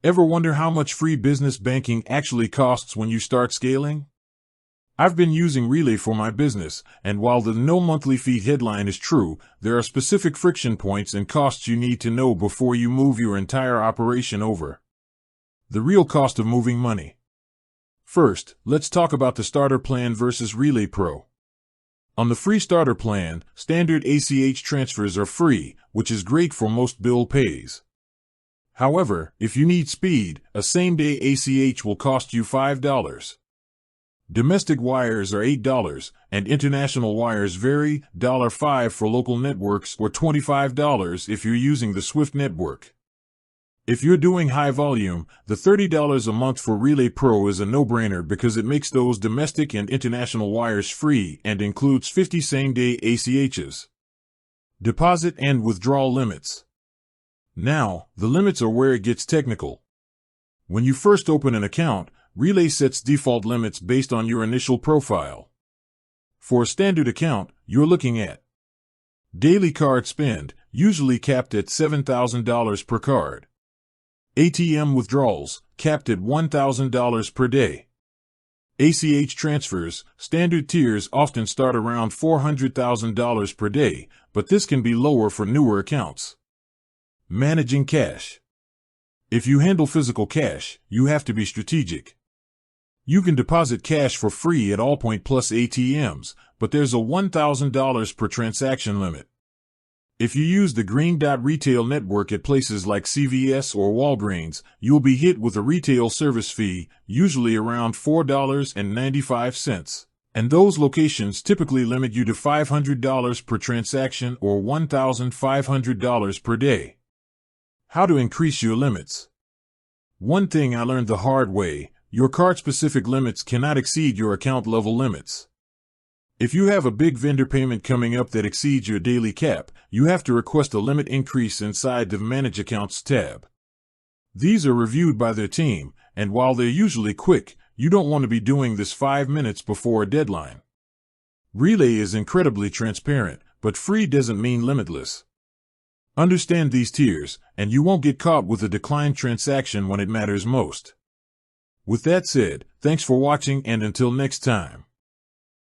Ever wonder how much free business banking actually costs when you start scaling? I've been using Relay for my business, and while the no monthly fee headline is true, there are specific friction points and costs you need to know before you move your entire operation over. The real cost of moving money. First, let's talk about the starter plan versus Relay Pro. On the free starter plan, standard ACH transfers are free, which is great for most bill pays. However, if you need speed, a same-day ACH will cost you $5. Domestic wires are $8, and international wires vary, $5 for local networks or $25 if you're using the Swift network. If you're doing high volume, the $30 a month for Relay Pro is a no-brainer because it makes those domestic and international wires free and includes 50 same-day ACHs. Deposit and withdrawal limits. Now, the limits are where it gets technical. When you first open an account, Relay sets default limits based on your initial profile. For a standard account, you're looking at daily card spend, usually capped at $7,000 per card. ATM withdrawals, capped at $1,000 per day. ACH transfers, standard tiers often start around $400,000 per day, but this can be lower for newer accounts. Managing cash. If you handle physical cash, you have to be strategic. You can deposit cash for free at Allpoint Plus ATMs, but there's a $1,000 per transaction limit. If you use the Green Dot Retail Network at places like CVS or Walgreens, you'll be hit with a retail service fee, usually around $4.95, and those locations typically limit you to $500 per transaction or $1,500 per day. How to increase your limits. One thing I learned the hard way: your card-specific limits cannot exceed your account-level limits. If you have a big vendor payment coming up that exceeds your daily cap, you have to request a limit increase inside the Manage Accounts tab. These are reviewed by their team, and while they're usually quick, you don't want to be doing this 5 minutes before a deadline. Relay is incredibly transparent, but free doesn't mean limitless. Understand these tiers, and you won't get caught with a declined transaction when it matters most. With that said, thanks for watching, and until next time.